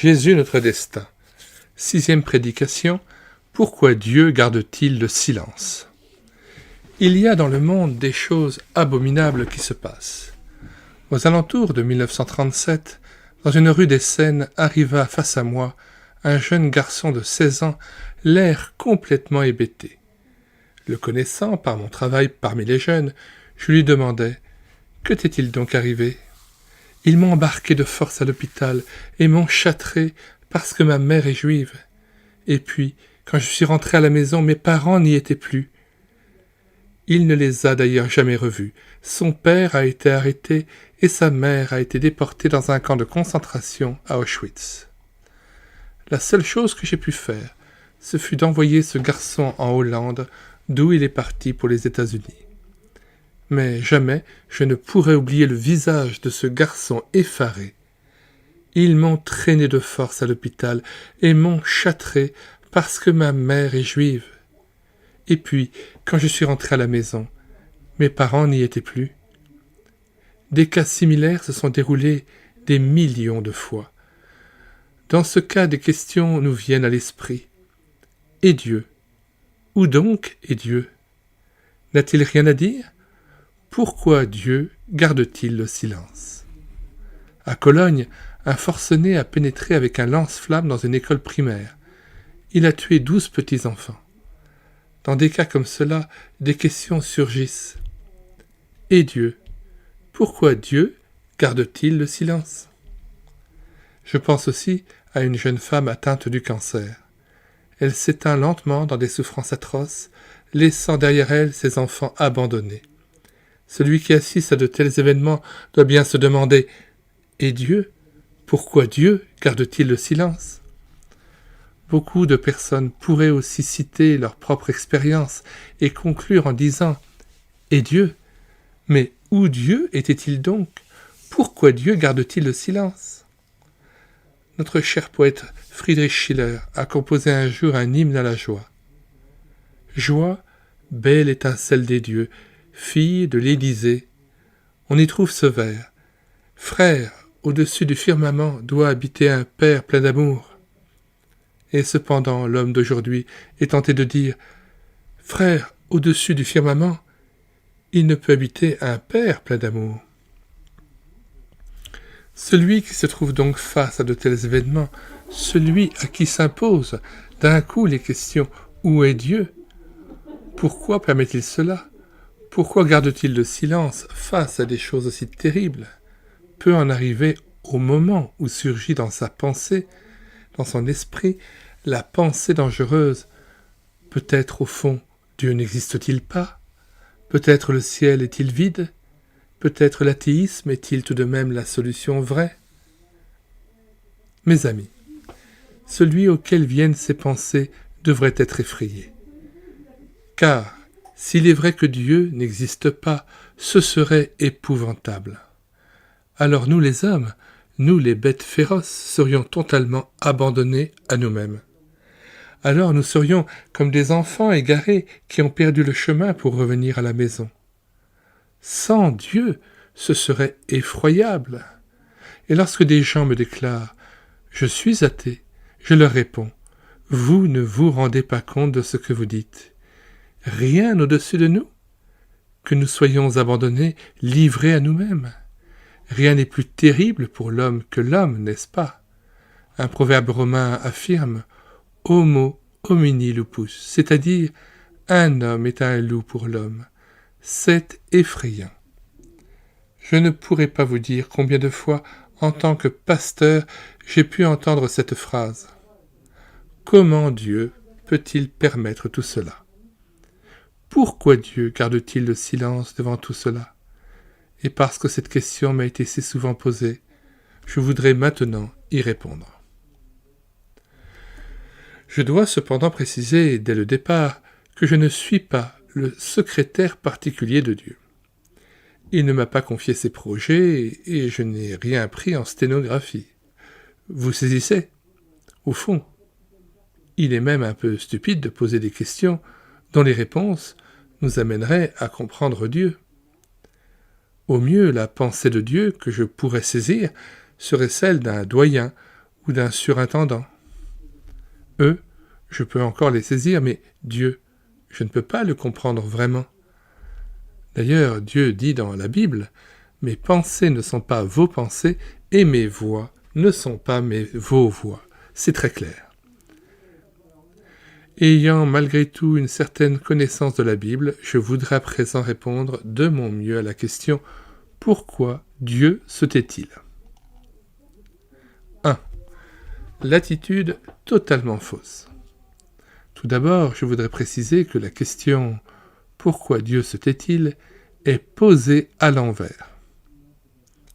Jésus notre destin. 6e prédication. Pourquoi Dieu garde-t-il le silence? Il y a dans le monde des choses abominables qui se passent. Aux alentours de 1937, dans une rue d'Essen, arriva face à moi un jeune garçon de 16 ans, l'air complètement hébété. Le connaissant par mon travail parmi les jeunes, je lui demandai « Que t'est-il donc arrivé ?» Ils m'ont embarqué de force à l'hôpital et m'ont châtré parce que ma mère est juive. Et puis, quand je suis rentré à la maison, mes parents n'y étaient plus. Il ne les a d'ailleurs jamais revus. Son père a été arrêté et sa mère a été déportée dans un camp de concentration à Auschwitz. La seule chose que j'ai pu faire, ce fut d'envoyer ce garçon en Hollande, d'où il est parti pour les États-Unis. Mais jamais je ne pourrai oublier le visage de ce garçon effaré. Ils m'ont traîné de force à l'hôpital et m'ont châtré parce que ma mère est juive. Et puis, quand je suis rentré à la maison, mes parents n'y étaient plus. Des cas similaires se sont déroulés des millions de fois. Dans ce cas, des questions nous viennent à l'esprit. Et Dieu? Où donc est Dieu? N'a-t-il rien à dire? Pourquoi Dieu garde-t-il le silence? À Cologne, un forcené a pénétré avec un lance-flamme dans une école primaire. Il a tué 12 petits-enfants. Dans des cas comme cela, des questions surgissent. Et Dieu? Pourquoi Dieu garde-t-il le silence? Je pense aussi à une jeune femme atteinte du cancer. Elle s'éteint lentement dans des souffrances atroces, laissant derrière elle ses enfants abandonnés. Celui qui assiste à de tels événements doit bien se demander « Et Dieu? Pourquoi Dieu garde-t-il le silence ?» Beaucoup de personnes pourraient aussi citer leur propre expérience et conclure en disant « Et Dieu? Mais où Dieu était-il donc? Pourquoi Dieu garde-t-il le silence ?» Notre cher poète Friedrich Schiller a composé un jour un hymne à la joie. Joie, belle étincelle des dieux, fille de l'Élysée. On y trouve ce vers. Frère, au-dessus du firmament doit habiter un Père plein d'amour. Et cependant, l'homme d'aujourd'hui est tenté de dire Frère, au-dessus du firmament, il ne peut habiter un Père plein d'amour. Celui qui se trouve donc face à de tels événements, celui à qui s'imposent d'un coup les questions « Où est Dieu ?» Pourquoi permet-il cela? Pourquoi garde-t-il le silence face à des choses aussi terribles? Peut en arriver au moment où surgit dans sa pensée, dans son esprit, la pensée dangereuse. Peut-être au fond, Dieu n'existe-t-il pas? Peut-être le ciel est-il vide? Peut-être l'athéisme est-il tout de même la solution vraie? Mes amis, celui auquel viennent ces pensées devrait être effrayé. Car, s'il est vrai que Dieu n'existe pas, ce serait épouvantable. Alors nous les hommes, nous les bêtes féroces, serions totalement abandonnés à nous-mêmes. Alors nous serions comme des enfants égarés qui ont perdu le chemin pour revenir à la maison. Sans Dieu, ce serait effroyable. Et lorsque des gens me déclarent « Je suis athée », je leur réponds « Vous ne vous rendez pas compte de ce que vous dites. Rien au-dessus de nous? Que nous soyons abandonnés, livrés à nous-mêmes. Rien n'est plus terrible pour l'homme que l'homme, n'est-ce pas? Un proverbe romain affirme « Homo homini lupus », c'est-à-dire « Un homme est un loup pour l'homme ». C'est effrayant. Je ne pourrais pas vous dire combien de fois, en tant que pasteur, j'ai pu entendre cette phrase. Comment Dieu peut-il permettre tout cela? Pourquoi Dieu garde-t-il le silence devant tout cela? Et parce que cette question m'a été si souvent posée, je voudrais maintenant y répondre. Je dois cependant préciser dès le départ que je ne suis pas le secrétaire particulier de Dieu. Il ne m'a pas confié ses projets et je n'ai rien pris en sténographie. Vous saisissez? Au fond, il est même un peu stupide de poser des questions dont les réponses nous amèneraient à comprendre Dieu. Au mieux, la pensée de Dieu que je pourrais saisir serait celle d'un doyen ou d'un surintendant. Eux, je peux encore les saisir, mais Dieu, je ne peux pas le comprendre vraiment. D'ailleurs, Dieu dit dans la Bible, « Mes pensées ne sont pas vos pensées, et mes voix ne sont pas vos voix. » C'est très clair. Ayant malgré tout une certaine connaissance de la Bible, je voudrais à présent répondre de mon mieux à la question « Pourquoi Dieu se tait-il » 1. L'attitude totalement fausse. Tout d'abord, je voudrais préciser que la question « Pourquoi Dieu se tait-il » est posée à l'envers.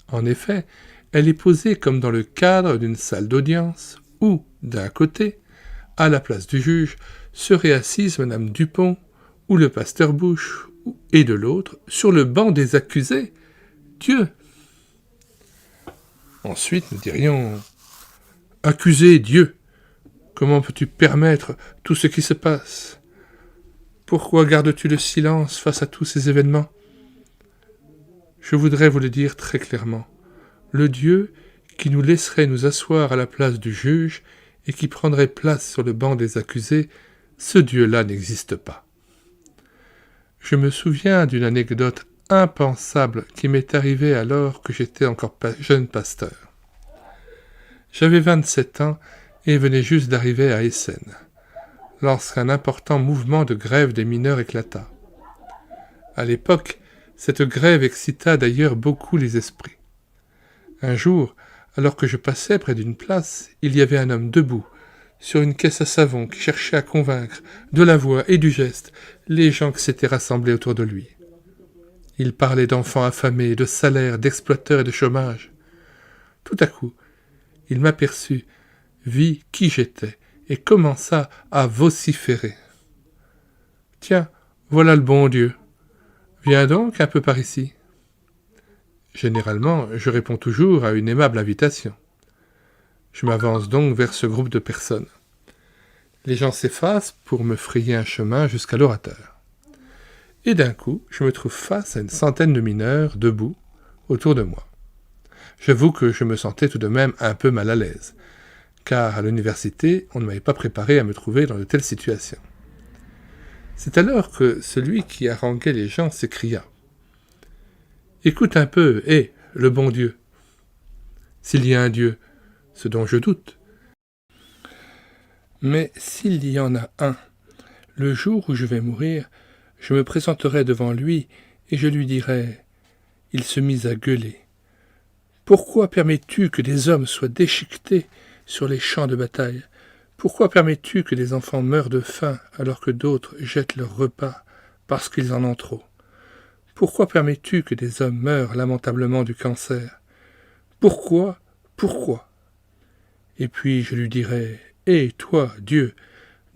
En effet, elle est posée comme dans le cadre d'une salle d'audience où, d'un côté, à la place du juge, serait assise Madame Dupont ou le pasteur Bush, et de l'autre, sur le banc des accusés, Dieu. Ensuite, nous dirions « Accusé Dieu, comment peux-tu permettre tout ce qui se passe? Pourquoi gardes-tu le silence face à tous ces événements ?» Je voudrais vous le dire très clairement. Le Dieu qui nous laisserait nous asseoir à la place du juge et qui prendrait place sur le banc des accusés, ce Dieu-là n'existe pas. Je me souviens d'une anecdote impensable qui m'est arrivée alors que j'étais encore jeune pasteur. J'avais 27 ans et venais juste d'arriver à Essen, lorsqu'un important mouvement de grève des mineurs éclata. À l'époque, cette grève excita d'ailleurs beaucoup les esprits. Un jour, alors que je passais près d'une place, il y avait un homme debout, sur une caisse à savon, qui cherchait à convaincre, de la voix et du geste, les gens qui s'étaient rassemblés autour de lui. Il parlait d'enfants affamés, de salaires, d'exploiteurs et de chômage. Tout à coup, il m'aperçut, vit qui j'étais, et commença à vociférer. « Tiens, voilà le bon Dieu. Viens donc un peu par ici. » Généralement, je réponds toujours à une aimable invitation. Je m'avance donc vers ce groupe de personnes. Les gens s'effacent pour me frayer un chemin jusqu'à l'orateur. Et d'un coup, je me trouve face à une centaine de mineurs debout autour de moi. J'avoue que je me sentais tout de même un peu mal à l'aise, car à l'université, on ne m'avait pas préparé à me trouver dans de telles situations. C'est alors que celui qui haranguait les gens s'écria « Écoute un peu, le bon Dieu. S'il y a un Dieu, ce dont je doute. Mais s'il y en a un, le jour où je vais mourir, je me présenterai devant lui et je lui dirai, il se mit à gueuler. Pourquoi permets-tu que des hommes soient déchiquetés sur les champs de bataille? Pourquoi permets-tu que des enfants meurent de faim alors que d'autres jettent leur repas parce qu'ils en ont trop? Pourquoi permets-tu que des hommes meurent lamentablement du cancer? Pourquoi? Et puis je lui dirai, toi, Dieu,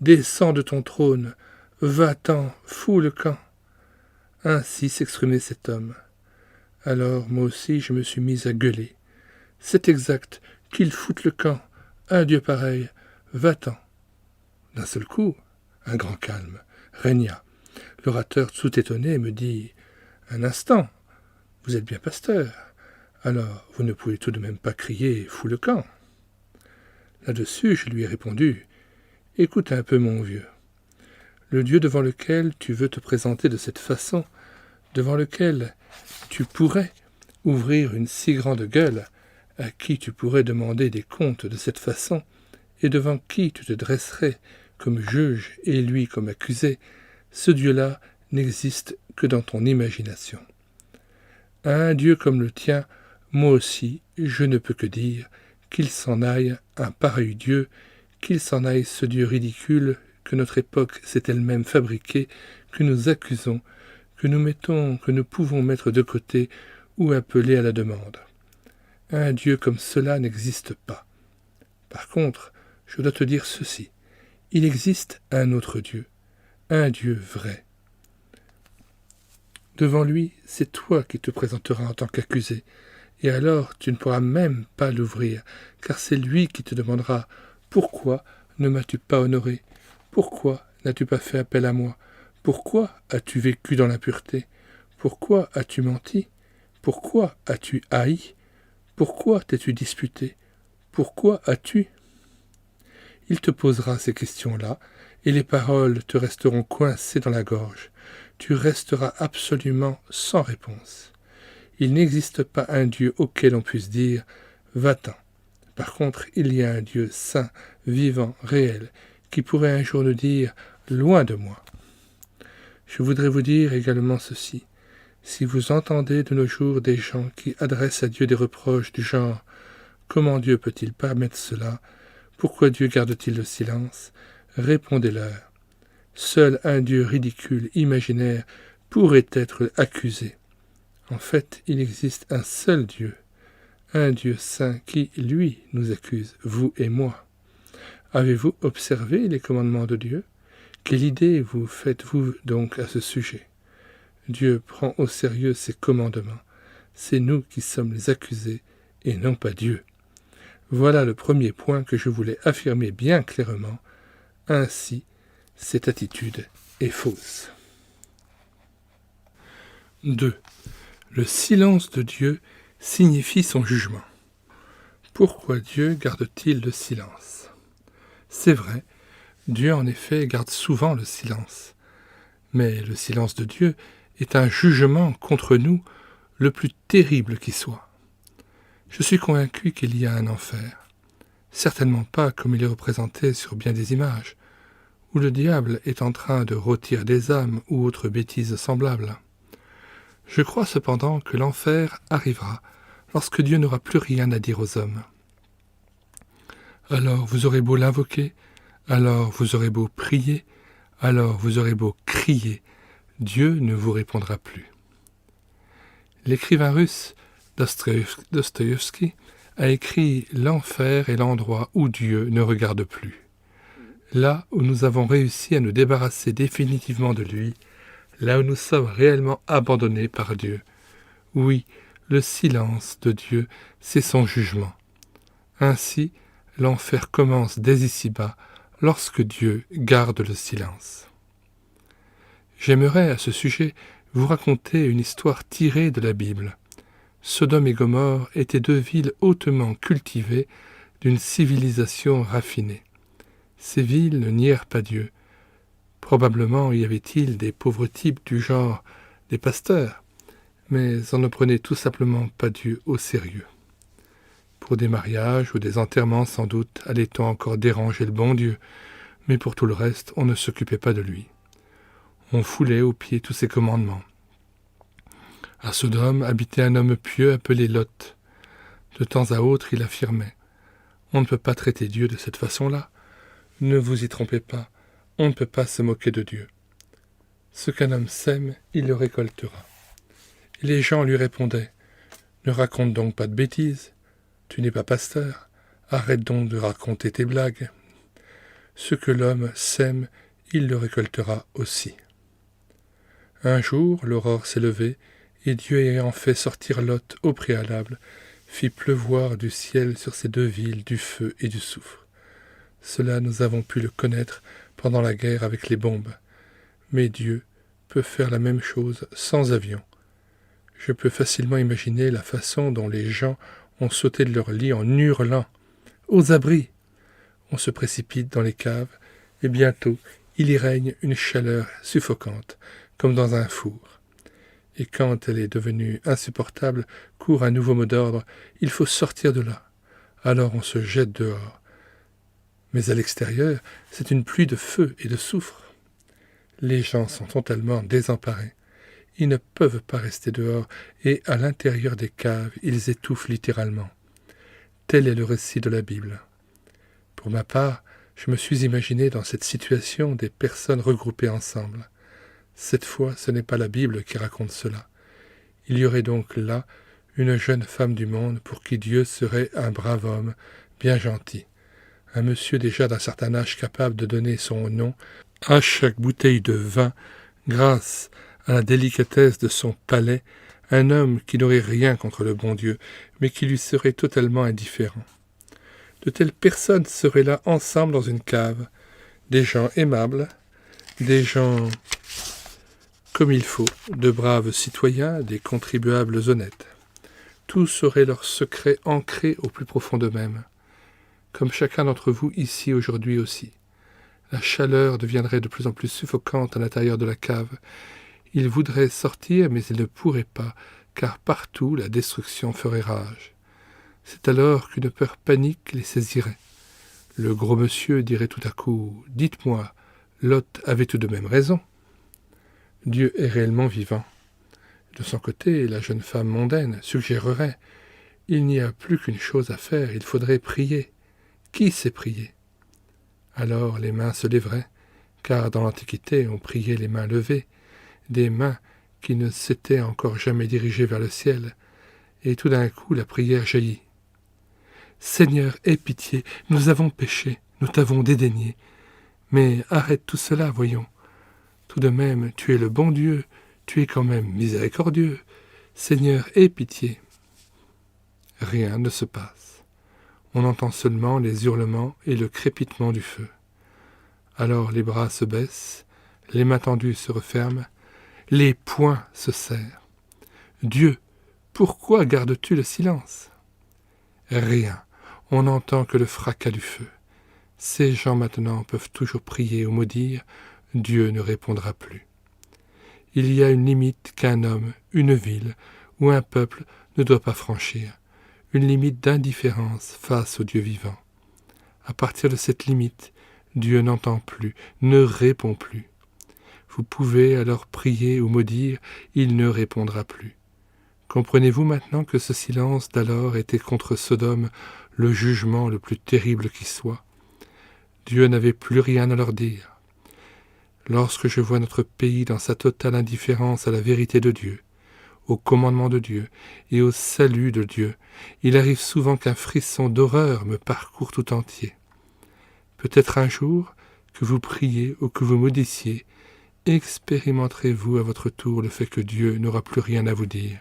descends de ton trône, va-t'en, fous le camp. Ainsi s'exprimait cet homme. Alors moi aussi je me suis mis à gueuler. C'est exact, qu'il foute le camp, un Dieu pareil, va-t'en. D'un seul coup, un grand calme régna. L'orateur tout étonné me dit, un instant, vous êtes bien pasteur, alors vous ne pouvez tout de même pas crier « fous le camp ». Là-dessus, je lui ai répondu « Écoute un peu, mon vieux. Le Dieu devant lequel tu veux te présenter de cette façon, devant lequel tu pourrais ouvrir une si grande gueule, à qui tu pourrais demander des comptes de cette façon, et devant qui tu te dresserais comme juge et lui comme accusé, ce Dieu-là n'existe que dans ton imagination. À un Dieu comme le tien, moi aussi, je ne peux que dire qu'il s'en aille un pareil Dieu, qu'il s'en aille ce Dieu ridicule que notre époque s'est elle-même fabriqué, que nous accusons, que nous pouvons mettre de côté ou appeler à la demande. Un Dieu comme cela n'existe pas. Par contre, je dois te dire ceci, il existe un autre Dieu, un Dieu vrai. Devant lui, c'est toi qui te présenteras en tant qu'accusé, et alors tu ne pourras même pas l'ouvrir, car c'est lui qui te demandera « Pourquoi ne m'as-tu pas honoré? Pourquoi n'as-tu pas fait appel à moi? Pourquoi as-tu vécu dans l'impureté? Pourquoi as-tu menti? Pourquoi as-tu haï? Pourquoi t'es-tu disputé? Pourquoi as-tu » Il te posera ces questions-là, et les paroles te resteront coincées dans la gorge. Tu resteras absolument sans réponse. Il n'existe pas un Dieu auquel on puisse dire « va-t'en ». Par contre, il y a un Dieu saint, vivant, réel, qui pourrait un jour nous dire « loin de moi ». Je voudrais vous dire également ceci. Si vous entendez de nos jours des gens qui adressent à Dieu des reproches du genre « comment Dieu peut-il permettre cela ? Pourquoi Dieu garde-t-il le silence ?» Répondez-leur. Seul un Dieu ridicule, imaginaire, pourrait être accusé. En fait, il existe un seul Dieu, un Dieu saint qui, lui, nous accuse, vous et moi. Avez-vous observé les commandements de Dieu ? Quelle idée vous faites-vous donc à ce sujet ? Dieu prend au sérieux ses commandements. C'est nous qui sommes les accusés et non pas Dieu. Voilà le premier point que je voulais affirmer bien clairement. Ainsi, cette attitude est fausse. 2. Le silence de Dieu signifie son jugement. Pourquoi Dieu garde-t-il le silence ? C'est vrai, Dieu en effet garde souvent le silence. Mais le silence de Dieu est un jugement contre nous le plus terrible qui soit. Je suis convaincu qu'il y a un enfer. Certainement pas comme il est représenté sur bien des images, où le diable est en train de rôtir des âmes ou autres bêtises semblables. Je crois cependant que l'enfer arrivera lorsque Dieu n'aura plus rien à dire aux hommes. Alors vous aurez beau l'invoquer, alors vous aurez beau prier, alors vous aurez beau crier, Dieu ne vous répondra plus. L'écrivain russe Dostoïevski a écrit « L'enfer est l'endroit où Dieu ne regarde plus ». Là où nous avons réussi à nous débarrasser définitivement de lui, là où nous sommes réellement abandonnés par Dieu. Oui, le silence de Dieu, c'est son jugement. Ainsi, l'enfer commence dès ici-bas, lorsque Dieu garde le silence. J'aimerais à ce sujet vous raconter une histoire tirée de la Bible. Sodome et Gomorrhe étaient deux villes hautement cultivées d'une civilisation raffinée. Ces villes ne nièrent pas Dieu. Probablement y avait-il des pauvres types du genre des pasteurs, mais on ne prenait tout simplement pas Dieu au sérieux. Pour des mariages ou des enterrements sans doute allait-on encore déranger le bon Dieu, mais pour tout le reste on ne s'occupait pas de lui. On foulait aux pieds tous ses commandements. À Sodome habitait un homme pieux appelé Lot. De temps à autre il affirmait « On ne peut pas traiter Dieu de cette façon-là. Ne vous y trompez pas, on ne peut pas se moquer de Dieu. Ce qu'un homme sème, il le récoltera. » Et les gens lui répondaient « Ne raconte donc pas de bêtises. Tu n'es pas pasteur. Arrête donc de raconter tes blagues. Ce que l'homme sème, il le récoltera aussi. » Un jour, l'aurore s'est levée, et Dieu ayant fait sortir Lot au préalable, fit pleuvoir du ciel sur ces deux villes du feu et du soufre. Cela nous avons pu le connaître pendant la guerre avec les bombes. Mais Dieu peut faire la même chose sans avion. Je peux facilement imaginer la façon dont les gens ont sauté de leur lit en hurlant « Aux abris !» On se précipite dans les caves, et bientôt il y règne une chaleur suffocante, comme dans un four. Et quand elle est devenue insupportable, court un nouveau mot d'ordre « Il faut sortir de là !» Alors on se jette dehors. Mais à l'extérieur, c'est une pluie de feu et de soufre. Les gens sont totalement désemparés. Ils ne peuvent pas rester dehors, et à l'intérieur des caves, ils étouffent littéralement. Tel est le récit de la Bible. Pour ma part, je me suis imaginé dans cette situation des personnes regroupées ensemble. Cette fois, ce n'est pas la Bible qui raconte cela. Il y aurait donc là une jeune femme du monde pour qui Dieu serait un brave homme, bien gentil. Un monsieur déjà d'un certain âge capable de donner son nom à chaque bouteille de vin grâce à la délicatesse de son palais, un homme qui n'aurait rien contre le bon Dieu, mais qui lui serait totalement indifférent. De telles personnes seraient là ensemble dans une cave, des gens aimables, des gens comme il faut, de braves citoyens, des contribuables honnêtes. Tous auraient leurs secrets ancrés au plus profond d'eux-mêmes. comme chacun d'entre vous ici aujourd'hui aussi. La chaleur deviendrait de plus en plus suffocante à l'intérieur de la cave. Ils voudraient sortir, mais ils ne pourraient pas, car partout la destruction ferait rage. C'est alors qu'une peur panique les saisirait. Le gros monsieur dirait tout à coup « Dites-moi, Lot avait tout de même raison. » Dieu est réellement vivant. De son côté, la jeune femme mondaine suggérerait « Il n'y a plus qu'une chose à faire, il faudrait prier. Qui sait prier ?» Alors les mains se lèveraient, car dans l'Antiquité on priait les mains levées, des mains qui ne s'étaient encore jamais dirigées vers le ciel, et tout d'un coup la prière jaillit. « Seigneur, aie pitié, nous avons péché, nous t'avons dédaigné. Mais arrête tout cela, voyons. Tout de même, tu es le bon Dieu, tu es quand même miséricordieux. Seigneur, aie pitié. » Rien ne se passe. On entend seulement les hurlements et le crépitement du feu. Alors les bras se baissent, les mains tendues se referment, les poings se serrent. « Dieu, pourquoi gardes-tu le silence ?» Rien, on n'entend que le fracas du feu. Ces gens maintenant peuvent toujours prier ou maudire, Dieu ne répondra plus. Il y a une limite qu'un homme, une ville ou un peuple ne doit pas franchir, une limite d'indifférence face au Dieu vivant. À partir de cette limite, Dieu n'entend plus, ne répond plus. Vous pouvez alors prier ou maudire, il ne répondra plus. Comprenez-vous maintenant que ce silence d'alors était contre Sodome le jugement le plus terrible qui soit? Dieu n'avait plus rien à leur dire. Lorsque je vois notre pays dans sa totale indifférence à la vérité de Dieu, au commandement de Dieu et au salut de Dieu, il arrive souvent qu'un frisson d'horreur me parcourt tout entier. Peut-être un jour, que vous priez ou que vous maudissiez, expérimenterez-vous à votre tour le fait que Dieu n'aura plus rien à vous dire.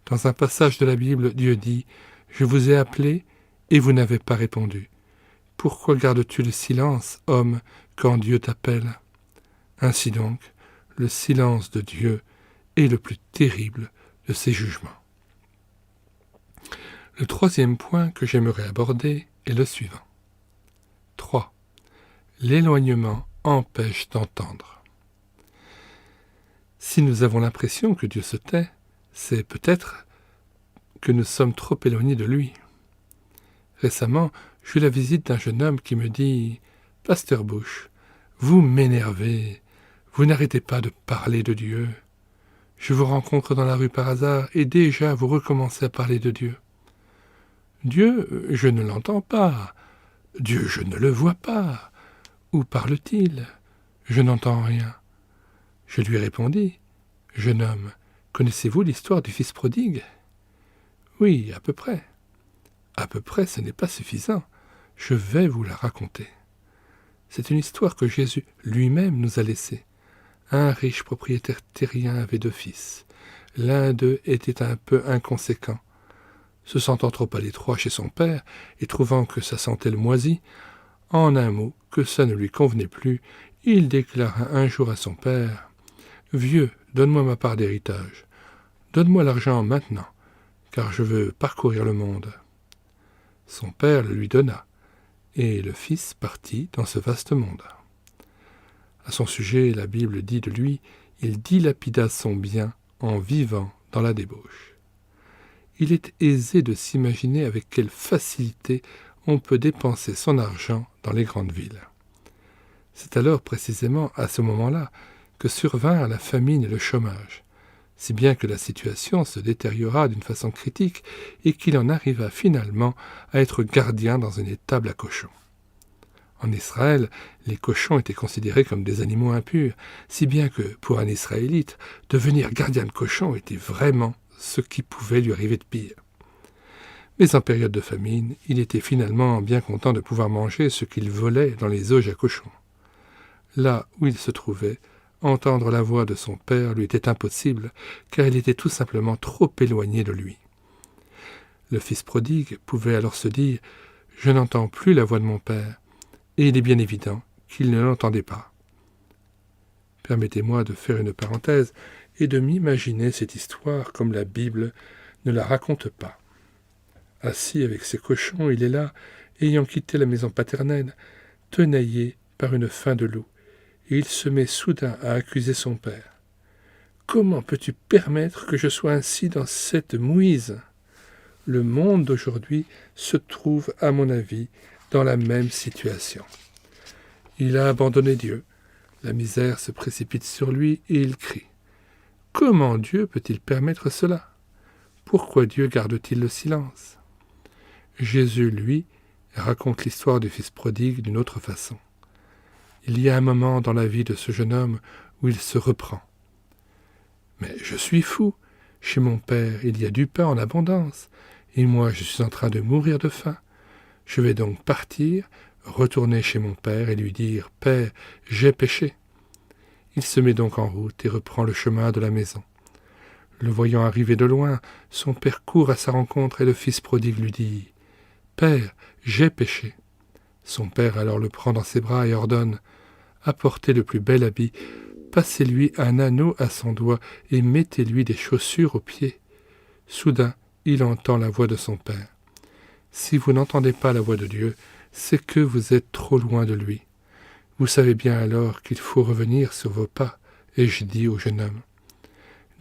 Dans un passage de la Bible, Dieu dit « Je vous ai appelé et vous n'avez pas répondu. Pourquoi gardes-tu le silence, homme, quand Dieu t'appelle ?» Ainsi donc, le silence de Dieu est le plus terrible de ses jugements. Le troisième point que j'aimerais aborder est le suivant. 3. L'éloignement empêche d'entendre. Si nous avons l'impression que Dieu se tait, c'est peut-être que nous sommes trop éloignés de lui. Récemment, j'eus la visite d'un jeune homme qui me dit « Pasteur Bush, vous m'énervez, vous n'arrêtez pas de parler de Dieu. Je vous rencontre dans la rue par hasard et déjà vous recommencez à parler de Dieu. Dieu, je ne l'entends pas. Dieu, je ne le vois pas. Où parle-t-il? Je n'entends rien. » Je lui répondis « Jeune homme, connaissez-vous l'histoire du fils prodigue ?»« Oui, à peu près. » « À peu près, ce n'est pas suffisant. Je vais vous la raconter. C'est une histoire que Jésus lui-même nous a laissée. Un riche propriétaire terrien avait 2 fils. L'un d'eux était un peu inconséquent. Se sentant trop à l'étroit chez son père et trouvant que ça sentait le moisi, en un mot, que ça ne lui convenait plus, il déclara un jour à son père « Vieux, donne-moi ma part d'héritage. Donne-moi l'argent maintenant, car je veux parcourir le monde. » Son père le lui donna, et le fils partit dans ce vaste monde. À son sujet, la Bible dit de lui « Il dilapida son bien en vivant dans la débauche. » Il est aisé de s'imaginer avec quelle facilité on peut dépenser son argent dans les grandes villes. C'est alors précisément à ce moment-là que survinrent la famine et le chômage, si bien que la situation se détériora d'une façon critique et qu'il en arriva finalement à être gardien dans une étable à cochons. En Israël, les cochons étaient considérés comme des animaux impurs, si bien que, pour un Israélite, devenir gardien de cochons était vraiment ce qui pouvait lui arriver de pire. Mais en période de famine, il était finalement bien content de pouvoir manger ce qu'il volait dans les auges à cochons. Là où il se trouvait, entendre la voix de son père lui était impossible, car il était tout simplement trop éloigné de lui. Le fils prodigue pouvait alors se dire « Je n'entends plus la voix de mon père », et il est bien évident qu'il ne l'entendait pas. Permettez-moi de faire une parenthèse et de m'imaginer cette histoire comme la Bible ne la raconte pas. Assis avec ses cochons, il est là, ayant quitté la maison paternelle, tenaillé par une faim de loup, et il se met soudain à accuser son père. « Comment peux-tu permettre que je sois ainsi dans cette mouise ?» Le monde d'aujourd'hui se trouve, à mon avis, dans la même situation. Il a abandonné Dieu. La misère se précipite sur lui et il crie. Comment Dieu peut-il permettre cela? Pourquoi Dieu garde-t-il le silence? Jésus, lui, raconte l'histoire du fils prodigue d'une autre façon. Il y a un moment dans la vie de ce jeune homme où il se reprend. « Mais je suis fou. Chez mon père, il y a du pain en abondance. Et moi, je suis en train de mourir de faim. Je vais donc partir, retourner chez mon père et lui dire « Père, j'ai péché ». Il se met donc en route et reprend le chemin de la maison. Le voyant arriver de loin, son père court à sa rencontre et le fils prodigue lui dit « Père, j'ai péché ». Son père alors le prend dans ses bras et ordonne « Apportez le plus bel habit, passez-lui un anneau à son doigt et mettez-lui des chaussures aux pieds. » Soudain, il entend la voix de son père. Si vous n'entendez pas la voix de Dieu, c'est que vous êtes trop loin de lui. Vous savez bien alors qu'il faut revenir sur vos pas, ai-je dit au jeune homme.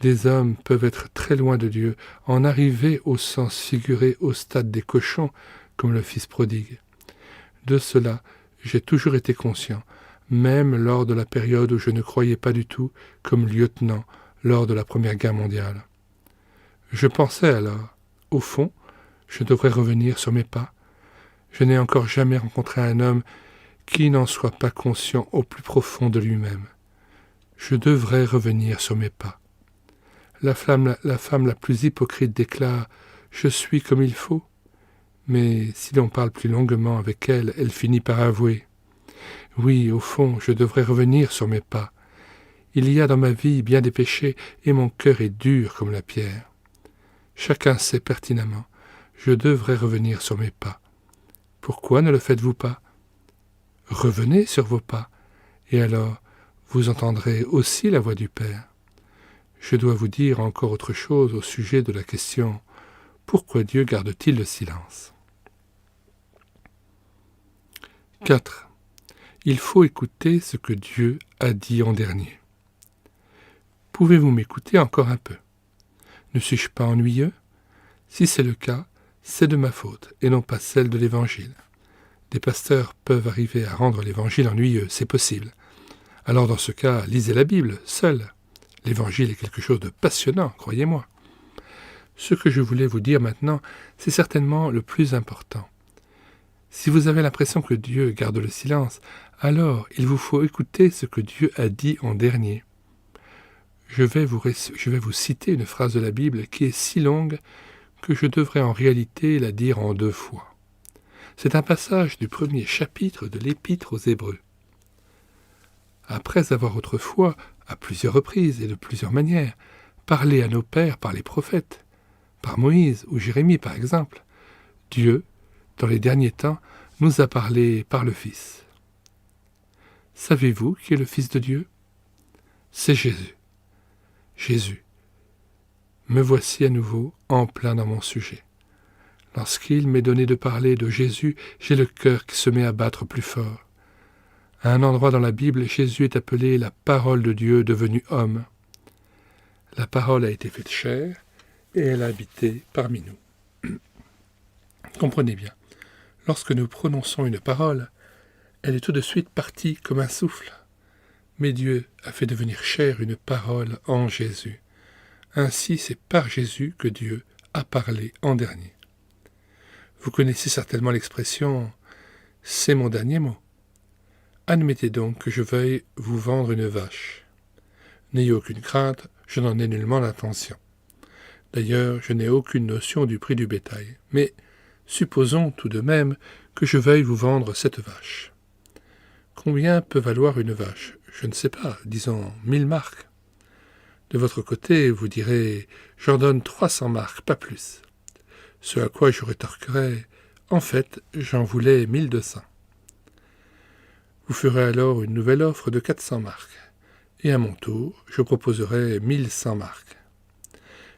Des hommes peuvent être très loin de Dieu, en arriver au sens figuré au stade des cochons, comme le fils prodigue. De cela, j'ai toujours été conscient, même lors de la période où je ne croyais pas du tout, comme lieutenant lors de la Première Guerre mondiale. Je pensais alors, au fond, je devrais revenir sur mes pas. Je n'ai encore jamais rencontré un homme qui n'en soit pas conscient au plus profond de lui-même. Je devrais revenir sur mes pas. La femme la plus hypocrite déclare « Je suis comme il faut ». Mais si l'on parle plus longuement avec elle, elle finit par avouer « Oui, au fond, je devrais revenir sur mes pas. Il y a dans ma vie bien des péchés et mon cœur est dur comme la pierre. Chacun sait pertinemment, je devrais revenir sur mes pas. Pourquoi ne le faites-vous pas? Revenez sur vos pas, et alors vous entendrez aussi la voix du Père. Je dois vous dire encore autre chose au sujet de la question « Pourquoi Dieu garde-t-il le silence ?» 4. Il faut écouter ce que Dieu a dit en dernier. Pouvez-vous m'écouter encore un peu? Ne suis-je pas ennuyeux? Si c'est le cas, c'est de ma faute et non pas celle de l'Évangile. Des pasteurs peuvent arriver à rendre l'Évangile ennuyeux, c'est possible. Alors dans ce cas, lisez la Bible, seul. L'Évangile est quelque chose de passionnant, croyez-moi. Ce que je voulais vous dire maintenant, c'est certainement le plus important. Si vous avez l'impression que Dieu garde le silence, alors il vous faut écouter ce que Dieu a dit en dernier. Je vais vous citer une phrase de la Bible qui est si longue que je devrais en réalité la dire en 2 fois. C'est un passage du 1er chapitre de l'Épître aux Hébreux. Après avoir autrefois, à plusieurs reprises et de plusieurs manières, parlé à nos pères par les prophètes, par Moïse ou Jérémie par exemple, Dieu, dans les derniers temps, nous a parlé par le Fils. Savez-vous qui est le Fils de Dieu? C'est Jésus. Jésus. Me voici à nouveau en plein dans mon sujet. Lorsqu'il m'est donné de parler de Jésus, j'ai le cœur qui se met à battre plus fort. À un endroit dans la Bible, Jésus est appelé la parole de Dieu devenue homme. La parole a été faite chair et elle a habité parmi nous. Comprenez bien, lorsque nous prononçons une parole, elle est tout de suite partie comme un souffle. Mais Dieu a fait devenir chair une parole en Jésus. Ainsi, c'est par Jésus que Dieu a parlé en dernier. Vous connaissez certainement l'expression « c'est mon dernier mot ». Admettez donc que je veuille vous vendre une vache. N'ayez aucune crainte, je n'en ai nullement l'intention. D'ailleurs, je n'ai aucune notion du prix du bétail. Mais supposons tout de même que je veuille vous vendre cette vache. Combien peut valoir une vache? Je ne sais pas, disons 1000 marks. De votre côté, vous direz « j'en donne 300 marks, pas plus ». Ce à quoi je rétorquerai « en fait, j'en voulais 1200 ». Vous ferez alors une nouvelle offre de 400 marks, et à mon tour, je proposerai 1100 marks.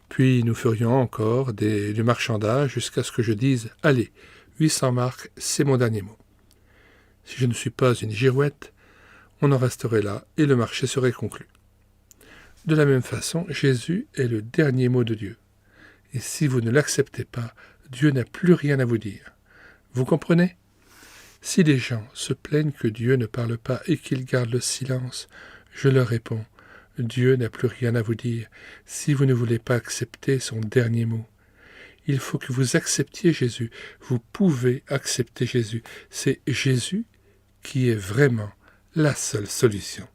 Puis nous ferions encore du marchandage jusqu'à ce que je dise « allez, 800 marks, c'est mon dernier mot. Si je ne suis pas une girouette, on en resterait là et le marché serait conclu. De la même façon, Jésus est le dernier mot de Dieu. Et si vous ne l'acceptez pas, Dieu n'a plus rien à vous dire. Vous comprenez ? Si les gens se plaignent que Dieu ne parle pas et qu'il garde le silence, je leur réponds, Dieu n'a plus rien à vous dire si vous ne voulez pas accepter son dernier mot. Il faut que vous acceptiez Jésus. Vous pouvez accepter Jésus. C'est Jésus qui est vraiment la seule solution.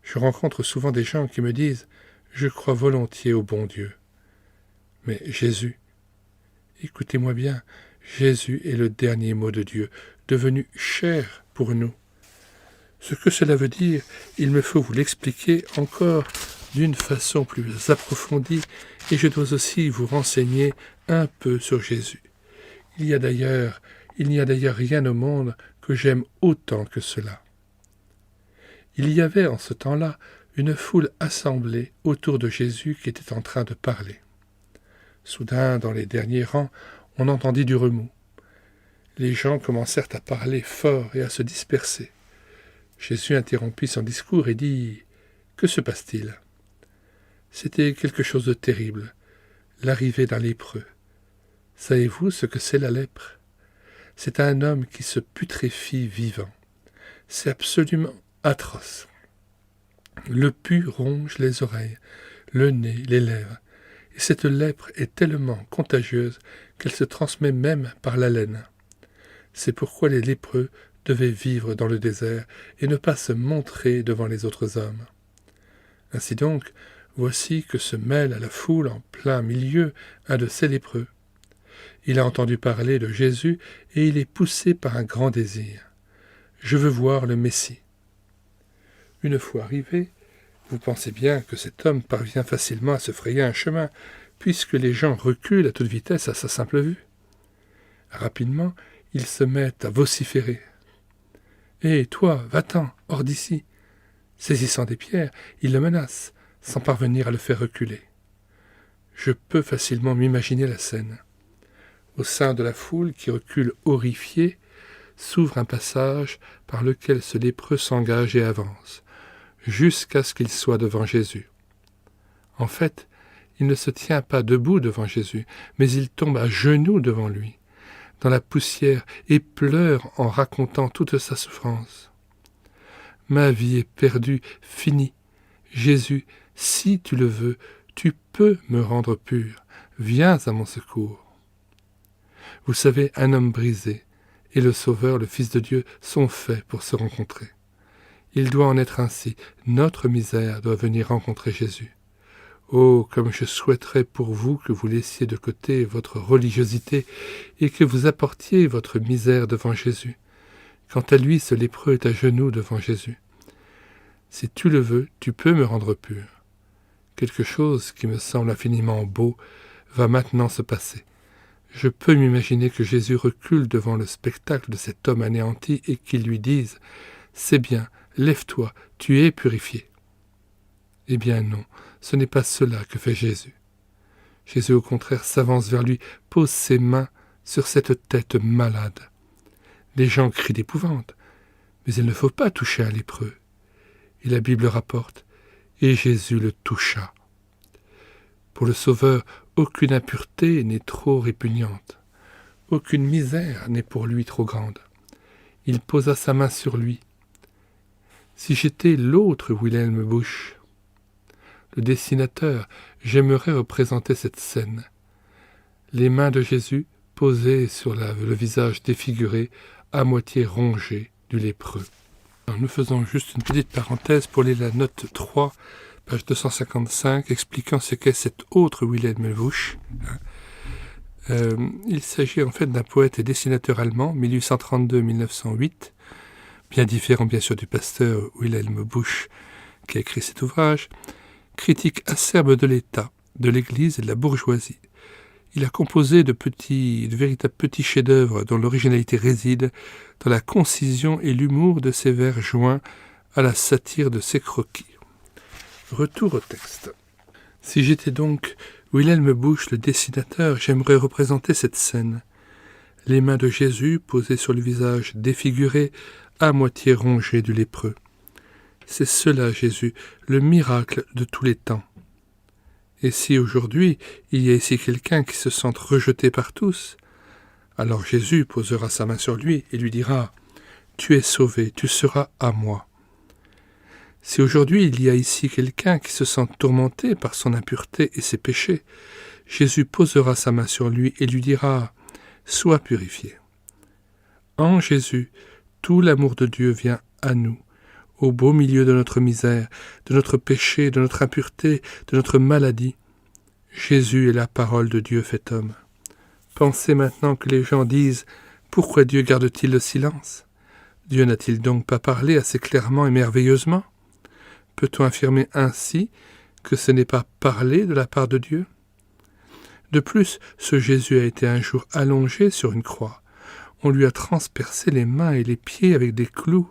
Je rencontre souvent des gens qui me disent « Je crois volontiers au bon Dieu ». Mais Jésus, écoutez-moi bien, Jésus est le dernier mot de Dieu, devenu chair pour nous. Ce que cela veut dire, il me faut vous l'expliquer encore d'une façon plus approfondie, et je dois aussi vous renseigner un peu sur Jésus. Il n'y a d'ailleurs rien au monde que j'aime autant que cela. Il y avait en ce temps-là une foule assemblée autour de Jésus qui était en train de parler. Soudain, dans les derniers rangs, on entendit du remous. Les gens commencèrent à parler fort et à se disperser. Jésus interrompit son discours et dit « Que se passe-t-il » C'était quelque chose de terrible, l'arrivée d'un lépreux. Savez-vous ce que c'est la lèpre ? C'est un homme qui se putréfie vivant. C'est absolument atroce. Le pus ronge les oreilles, le nez, les lèvres, et cette lèpre est tellement contagieuse qu'elle se transmet même par l'haleine. C'est pourquoi les lépreux devaient vivre dans le désert et ne pas se montrer devant les autres hommes. Ainsi donc, voici que se mêle à la foule en plein milieu un de ces lépreux. Il a entendu parler de Jésus et il est poussé par un grand désir. Je veux voir le Messie. Une fois arrivé, vous pensez bien que cet homme parvient facilement à se frayer un chemin, puisque les gens reculent à toute vitesse à sa simple vue. Rapidement, ils se mettent à vociférer. « Hé, toi, va-t'en, hors d'ici !» Saisissant des pierres, ils le menacent, sans parvenir à le faire reculer. Je peux facilement m'imaginer la scène. Au sein de la foule qui recule horrifiée, s'ouvre un passage par lequel ce lépreux s'engage et avance, jusqu'à ce qu'il soit devant Jésus. En fait, il ne se tient pas debout devant Jésus, mais il tombe à genoux devant lui, dans la poussière, et pleure en racontant toute sa souffrance. « Ma vie est perdue, finie. Jésus, si tu le veux, tu peux me rendre pur. Viens à mon secours. » Vous savez, un homme brisé et le Sauveur, le Fils de Dieu, sont faits pour se rencontrer. Il doit en être ainsi. Notre misère doit venir rencontrer Jésus. Oh, comme je souhaiterais pour vous que vous laissiez de côté votre religiosité et que vous apportiez votre misère devant Jésus. Quant à lui, ce lépreux est à genoux devant Jésus. Si tu le veux, tu peux me rendre pur. Quelque chose qui me semble infiniment beau va maintenant se passer. Je peux m'imaginer que Jésus recule devant le spectacle de cet homme anéanti et qu'il lui dise « C'est bien, lève-toi, tu es purifié. » Eh bien non, ce n'est pas cela que fait Jésus. Jésus au contraire s'avance vers lui, pose ses mains sur cette tête malade. Les gens crient d'épouvante, mais il ne faut pas toucher un lépreux. Et la Bible rapporte « Et Jésus le toucha ». Pour le Sauveur, aucune impureté n'est trop répugnante. Aucune misère n'est pour lui trop grande. Il posa sa main sur lui. Si j'étais l'autre Wilhelm Busch, le dessinateur, j'aimerais représenter cette scène. Les mains de Jésus posées sur le visage défiguré, à moitié rongé du lépreux. Alors, nous faisons juste une petite parenthèse pour lire la note 3, page 255, expliquant ce qu'est cet autre Wilhelm Busch. Il s'agit en fait d'un poète et dessinateur allemand, 1832-1908, bien différent bien sûr du pasteur Wilhelm Busch qui a écrit cet ouvrage, critique acerbe de l'État, de l'Église et de la bourgeoisie. Il a composé de véritables petits chefs-d'œuvre dont l'originalité réside dans la concision et l'humour de ses vers joints à la satire de ses croquis. Retour au texte. Si j'étais donc Wilhelm Busch, le dessinateur, j'aimerais représenter cette scène. les mains de Jésus posées sur le visage défiguré, à moitié rongé du lépreux. C'est cela, Jésus, le miracle de tous les temps. Et si aujourd'hui il y a ici quelqu'un qui se sente rejeté par tous, alors Jésus posera sa main sur lui et lui dira « Tu es sauvé, tu seras à moi ». Si aujourd'hui il y a ici quelqu'un qui se sent tourmenté par son impureté et ses péchés, Jésus posera sa main sur lui et lui dira « Sois purifié ». En Jésus, tout l'amour de Dieu vient à nous, au beau milieu de notre misère, de notre péché, de notre impureté, de notre maladie. Jésus est la parole de Dieu fait homme. Pensez maintenant que les gens disent « Pourquoi Dieu garde-t-il le silence ?» Dieu n'a-t-il donc pas parlé assez clairement et merveilleusement? Peut-on affirmer ainsi que ce n'est pas parlé de la part de Dieu? De plus, ce Jésus a été un jour allongé sur une croix. On lui a transpercé les mains et les pieds avec des clous.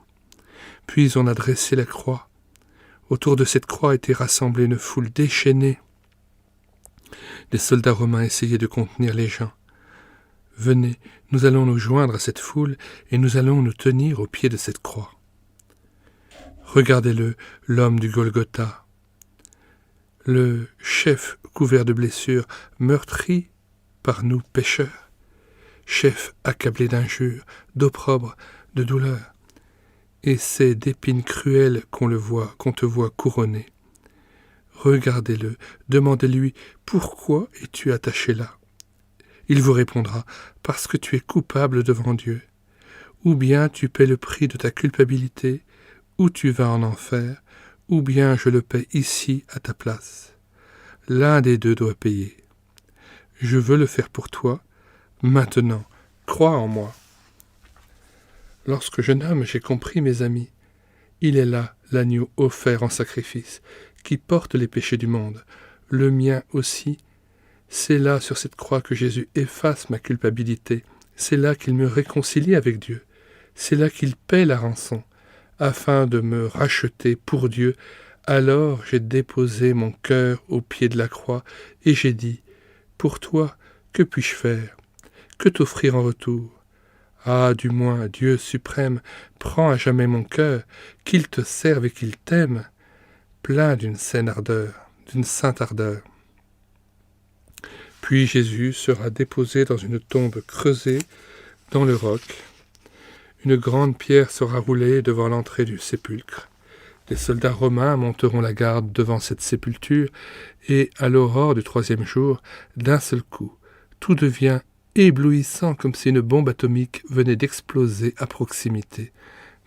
Puis on a dressé la croix. Autour de cette croix était rassemblée une foule déchaînée. Des soldats romains essayaient de contenir les gens. « Venez, nous allons nous joindre à cette foule et nous allons nous tenir au pied de cette croix. » Regardez-le, l'homme du Golgotha. Le chef couvert de blessures, meurtri par nous pécheurs. Chef accablé d'injures, d'opprobre, de douleurs. Et c'est d'épines cruelles qu'on te voit couronné. Regardez-le, demandez-lui « Pourquoi es-tu attaché là ?» Il vous répondra « Parce que tu es coupable devant Dieu. Ou bien tu paies le prix de ta culpabilité, ou tu vas en enfer, ou bien je le paie ici à ta place. L'un des deux doit payer. Je veux le faire pour toi. Maintenant, crois en moi. » Lorsque jeune homme, j'ai compris, mes amis, il est là, l'agneau offert en sacrifice, qui porte les péchés du monde, le mien aussi. C'est là, sur cette croix, que Jésus efface ma culpabilité. C'est là qu'il me réconcilie avec Dieu. C'est là qu'il paie la rançon, afin de me racheter pour Dieu. Alors j'ai déposé mon cœur au pied de la croix, et j'ai dit, « Pour toi, que puis-je faire? Que t'offrir en retour? Ah, du moins, Dieu suprême, prends à jamais mon cœur, qu'il te serve et qu'il t'aime, plein d'une sainte ardeur. » Puis Jésus sera déposé dans une tombe creusée dans le roc. Une grande pierre sera roulée devant l'entrée du sépulcre. Des soldats romains monteront la garde devant cette sépulture, et à l'aurore du 3e jour, d'un seul coup, tout devient éblouissant comme si une bombe atomique venait d'exploser à proximité,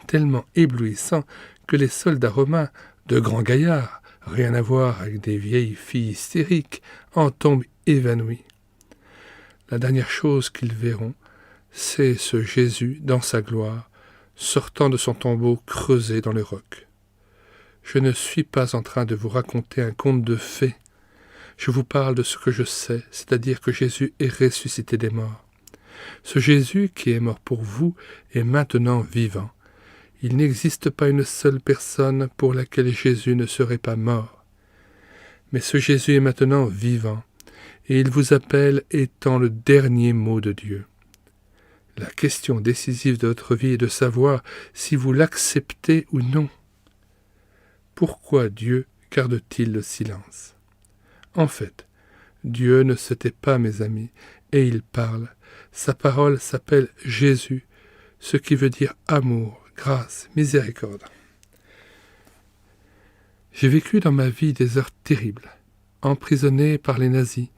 tellement éblouissant que les soldats romains, de grands gaillards, rien à voir avec des vieilles filles hystériques, en tombent évanouis. La dernière chose qu'ils verront, c'est ce Jésus dans sa gloire, sortant de son tombeau creusé dans le roc. Je ne suis pas en train de vous raconter un conte de fées. Je vous parle de ce que je sais, c'est-à-dire que Jésus est ressuscité des morts. Ce Jésus qui est mort pour vous est maintenant vivant. Il n'existe pas une seule personne pour laquelle Jésus ne serait pas mort. Mais ce Jésus est maintenant vivant, et il vous appelle étant le dernier mot de Dieu. La question décisive de votre vie est de savoir si vous l'acceptez ou non. Pourquoi Dieu garde-t-il le silence? En fait, Dieu ne se tait pas, mes amis, et il parle. Sa parole s'appelle Jésus, ce qui veut dire amour, grâce, miséricorde. J'ai vécu dans ma vie des heures terribles, emprisonné par les nazis,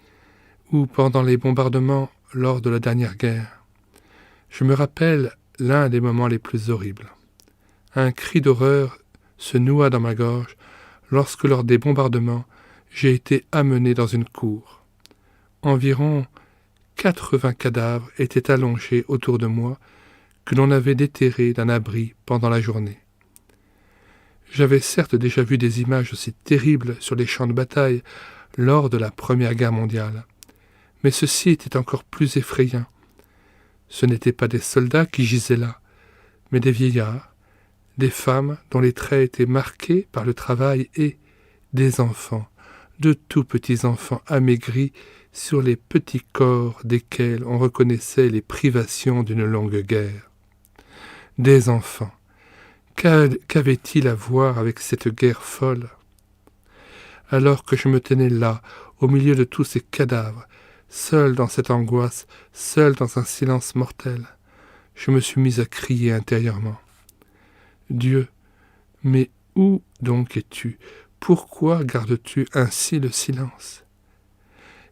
ou pendant les bombardements lors de la dernière guerre. Je me rappelle l'un des moments les plus horribles. Un cri d'horreur se noua dans ma gorge lorsque, lors des bombardements, j'ai été amené dans une cour. Environ 80 cadavres étaient allongés autour de moi, que l'on avait déterrés d'un abri pendant la journée. J'avais certes déjà vu des images aussi terribles sur les champs de bataille lors de la Première Guerre mondiale, mais ceci était encore plus effrayant. Ce n'étaient pas des soldats qui gisaient là, mais des vieillards, des femmes dont les traits étaient marqués par le travail et des enfants, de tout petits enfants amaigris, sur les petits corps desquels on reconnaissait les privations d'une longue guerre. Des enfants, qu'avaient-ils à voir avec cette guerre folle? Alors que je me tenais là, au milieu de tous ces cadavres, seul dans cette angoisse, seul dans un silence mortel, je me suis mis à crier intérieurement. Dieu, mais où donc es-tu? Pourquoi gardes-tu ainsi le silence?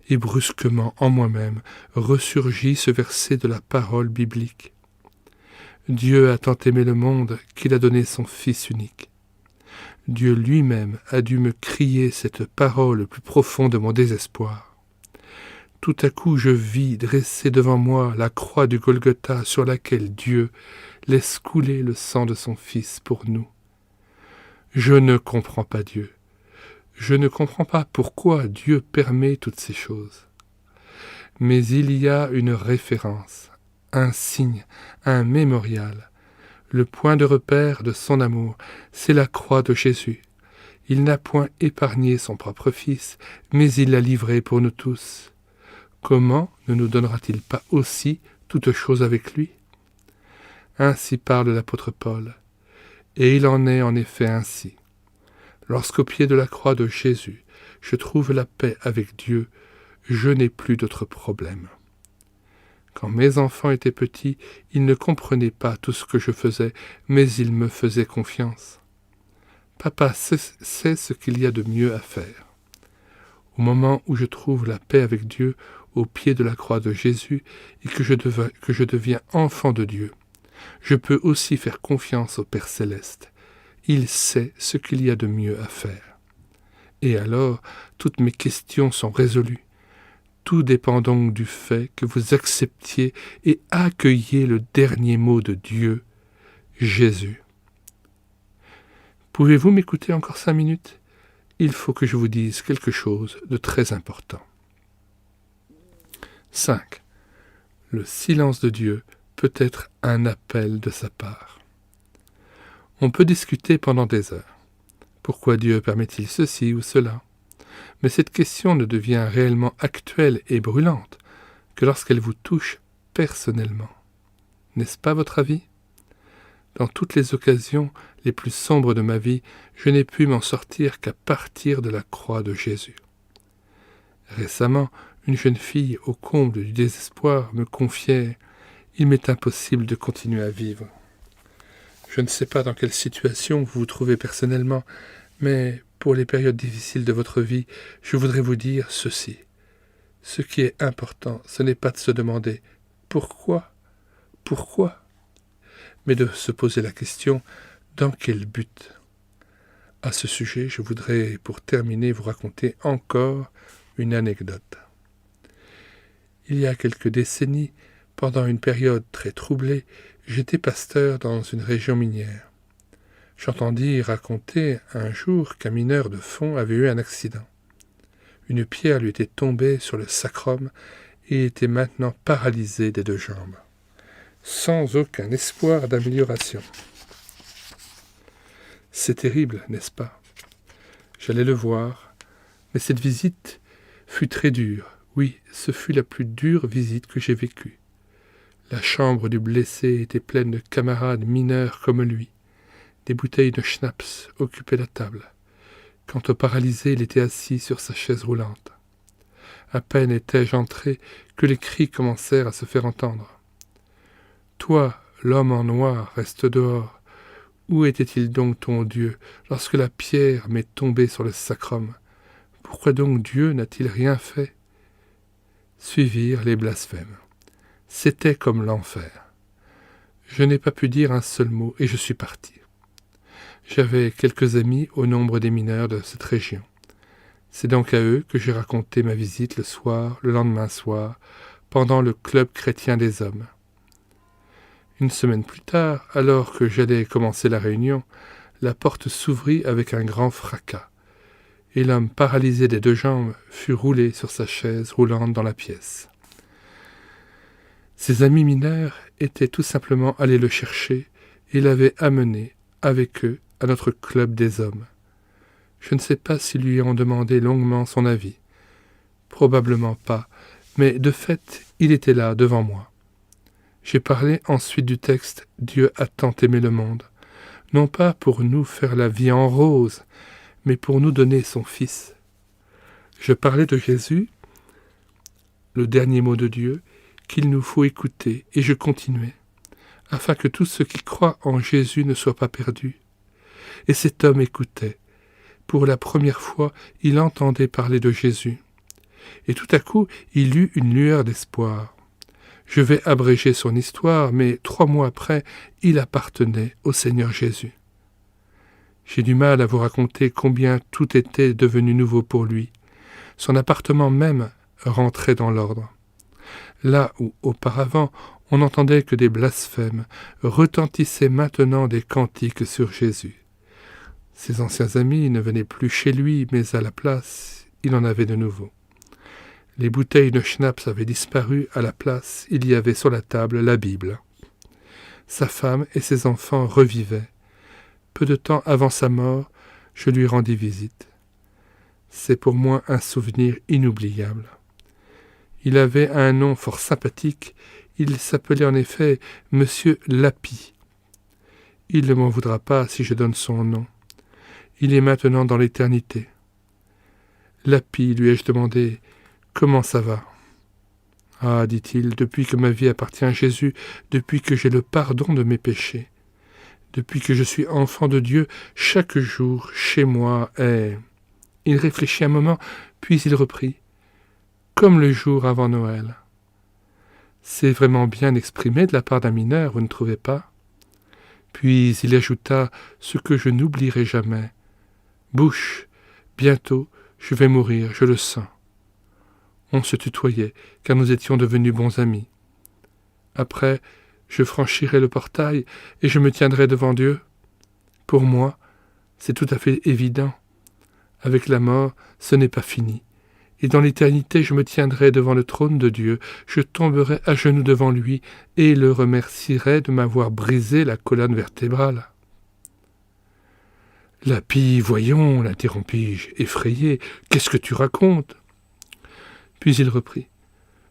Et brusquement, en moi-même, ressurgit ce verset de la parole biblique. Dieu a tant aimé le monde qu'il a donné son Fils unique. Dieu lui-même a dû me crier cette parole plus profonde de mon désespoir. Tout à coup je vis dresser devant moi la croix du Golgotha sur laquelle Dieu laisse couler le sang de son Fils pour nous. Je ne comprends pas Dieu. Je ne comprends pas pourquoi Dieu permet toutes ces choses. Mais il y a une référence, un signe, un mémorial. Le point de repère de son amour, c'est la croix de Jésus. Il n'a point épargné son propre Fils, mais il l'a livré pour nous tous. Comment ne nous donnera-t-il pas aussi toutes choses avec lui? Ainsi parle l'apôtre Paul. Et il en est en effet ainsi. Lorsqu'au pied de la croix de Jésus, je trouve la paix avec Dieu, je n'ai plus d'autres problèmes. Quand mes enfants étaient petits, ils ne comprenaient pas tout ce que je faisais, mais ils me faisaient confiance. Papa sait ce qu'il y a de mieux à faire. Au moment où je trouve la paix avec Dieu, au pied de la croix de Jésus, et que je deviens enfant de Dieu, je peux aussi faire confiance au Père Céleste. Il sait ce qu'il y a de mieux à faire. Et alors, toutes mes questions sont résolues. Tout dépend donc du fait que vous acceptiez et accueilliez le dernier mot de Dieu, Jésus. Pouvez-vous m'écouter encore 5 minutes? Il faut que je vous dise quelque chose de très important. 5. Le silence de Dieu peut être un appel de sa part. On peut discuter pendant des heures. Pourquoi Dieu permet-il ceci ou cela? Mais cette question ne devient réellement actuelle et brûlante que lorsqu'elle vous touche personnellement. N'est-ce pas votre avis? Dans toutes les occasions les plus sombres de ma vie, je n'ai pu m'en sortir qu'à partir de la croix de Jésus. Récemment, une jeune fille au comble du désespoir me confiait « Il m'est impossible de continuer à vivre ». Je ne sais pas dans quelle situation vous vous trouvez personnellement, mais pour les périodes difficiles de votre vie, je voudrais vous dire ceci. Ce qui est important, ce n'est pas de se demander « Pourquoi ? Pourquoi ?» mais de se poser la question « Dans quel but ?» À ce sujet, je voudrais, pour terminer, vous raconter encore une anecdote. Il y a quelques décennies, pendant une période très troublée, j'étais pasteur dans une région minière. J'entendis raconter un jour qu'un mineur de fond avait eu un accident. Une pierre lui était tombée sur le sacrum et était maintenant paralysé des 2 jambes, sans aucun espoir d'amélioration. C'est terrible, n'est-ce pas? J'allais le voir, mais cette visite fut très dure. Oui, ce fut la plus dure visite que j'ai vécue. La chambre du blessé était pleine de camarades mineurs comme lui. Des bouteilles de schnapps occupaient la table. Quant au paralysé, il était assis sur sa chaise roulante. À peine étais-je entré que les cris commencèrent à se faire entendre. « Toi, l'homme en noir, reste dehors. Où était-il donc ton Dieu lorsque la pierre m'est tombée sur le sacrum? Pourquoi donc Dieu n'a-t-il rien fait ?» Suivirent les blasphèmes. C'était comme l'enfer. Je n'ai pas pu dire un seul mot et je suis parti. J'avais quelques amis au nombre des mineurs de cette région. C'est donc à eux que j'ai raconté ma visite le lendemain soir, pendant le club chrétien des hommes. Une semaine plus tard, alors que j'allais commencer la réunion, la porte s'ouvrit avec un grand fracas, et l'homme paralysé des 2 jambes fut roulé sur sa chaise roulante dans la pièce. Ses amis mineurs étaient tout simplement allés le chercher et l'avaient amené avec eux à notre club des hommes. Je ne sais pas s'ils lui ont demandé longuement son avis. Probablement pas, mais de fait, il était là, devant moi. J'ai parlé ensuite du texte « Dieu a tant aimé le monde », non pas pour nous faire la vie en rose, mais pour nous donner son Fils. Je parlais de Jésus, le dernier mot de Dieu, qu'il nous faut écouter, et je continuais, afin que tous ceux qui croient en Jésus ne soient pas perdus. Et cet homme écoutait. Pour la première fois, il entendait parler de Jésus. Et tout à coup, il eut une lueur d'espoir. Je vais abréger son histoire, mais 3 mois après, il appartenait au Seigneur Jésus. J'ai du mal à vous raconter combien tout était devenu nouveau pour lui. Son appartement même rentrait dans l'ordre. Là où, auparavant, on n'entendait que des blasphèmes, retentissaient maintenant des cantiques sur Jésus. Ses anciens amis ne venaient plus chez lui, mais à la place, il en avait de nouveaux. Les bouteilles de schnapps avaient disparu, à la place, il y avait sur la table la Bible. Sa femme et ses enfants revivaient. Peu de temps avant sa mort, je lui rendis visite. C'est pour moi un souvenir inoubliable. Il avait un nom fort sympathique, il s'appelait en effet Monsieur Lapie. Il ne m'en voudra pas si je donne son nom. Il est maintenant dans l'éternité. Lapie, lui ai-je demandé, comment ça va ? Ah, dit-il, depuis que ma vie appartient à Jésus, depuis que j'ai le pardon de mes péchés, depuis que je suis enfant de Dieu, chaque jour, chez moi, est... Il réfléchit un moment, puis il reprit, comme le jour avant Noël. C'est vraiment bien exprimé de la part d'un mineur, vous ne trouvez pas ? Puis il ajouta ce que je n'oublierai jamais. Bouche, bientôt, je vais mourir, je le sens. On se tutoyait, car nous étions devenus bons amis. Après, je franchirai le portail et je me tiendrai devant Dieu. Pour moi, c'est tout à fait évident. Avec la mort, ce n'est pas fini. Et dans l'éternité, je me tiendrai devant le trône de Dieu, je tomberai à genoux devant lui et le remercierai de m'avoir brisé la colonne vertébrale. Lapie, voyons, l'interrompis-je, effrayé, qu'est-ce que tu racontes ? Puis il reprit.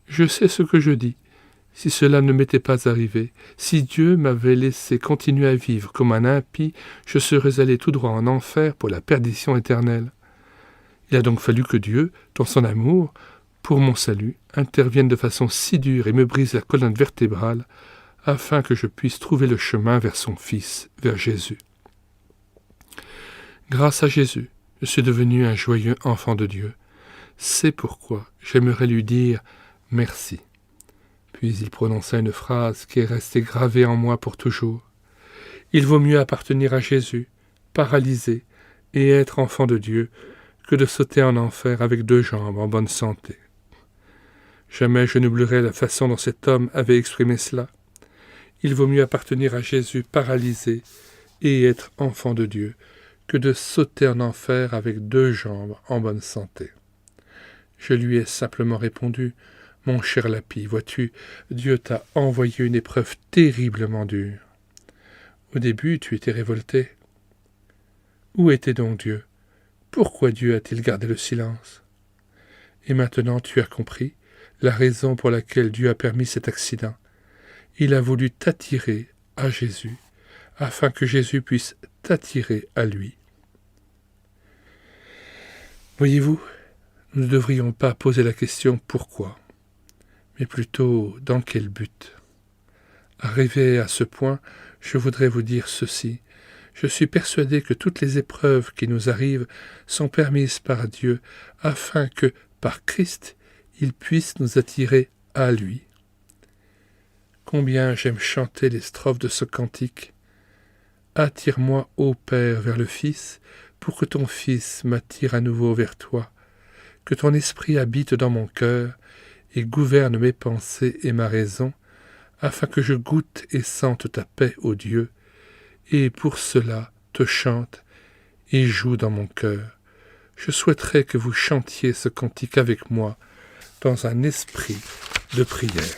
Je sais ce que je dis. Si cela ne m'était pas arrivé, si Dieu m'avait laissé continuer à vivre comme un impie, je serais allé tout droit en enfer pour la perdition éternelle. Il a donc fallu que Dieu, dans son amour, pour mon salut, intervienne de façon si dure et me brise la colonne vertébrale, afin que je puisse trouver le chemin vers son Fils, vers Jésus. Grâce à Jésus, je suis devenu un joyeux enfant de Dieu. C'est pourquoi j'aimerais lui dire merci. Puis il prononça une phrase qui est restée gravée en moi pour toujours. Il vaut mieux appartenir à Jésus, paralysé, et être enfant de Dieu, que de sauter en enfer avec 2 jambes en bonne santé. Jamais je n'oublierai la façon dont cet homme avait exprimé cela. Il vaut mieux appartenir à Jésus paralysé et être enfant de Dieu, que de sauter en enfer avec 2 jambes en bonne santé. Je lui ai simplement répondu, « Mon cher Lapie, vois-tu, Dieu t'a envoyé une épreuve terriblement dure. Au début, tu étais révolté. Où était donc Dieu ? Pourquoi Dieu a-t-il gardé le silence ? Et maintenant tu as compris la raison pour laquelle Dieu a permis cet accident. Il a voulu t'attirer à Jésus, afin que Jésus puisse t'attirer à lui. » Voyez-vous, nous ne devrions pas poser la question « pourquoi ?», mais plutôt « dans quel but ?» Arrivé à ce point, je voudrais vous dire ceci. Je suis persuadé que toutes les épreuves qui nous arrivent sont permises par Dieu, afin que, par Christ, il puisse nous attirer à lui. Combien j'aime chanter les strophes de ce cantique. « Attire-moi, ô Père, vers le Fils, pour que ton Fils m'attire à nouveau vers toi, que ton esprit habite dans mon cœur et gouverne mes pensées et ma raison, afin que je goûte et sente ta paix, ô Dieu, et pour cela te chante et joue dans mon cœur. Je souhaiterais que vous chantiez ce cantique avec moi dans un esprit de prière.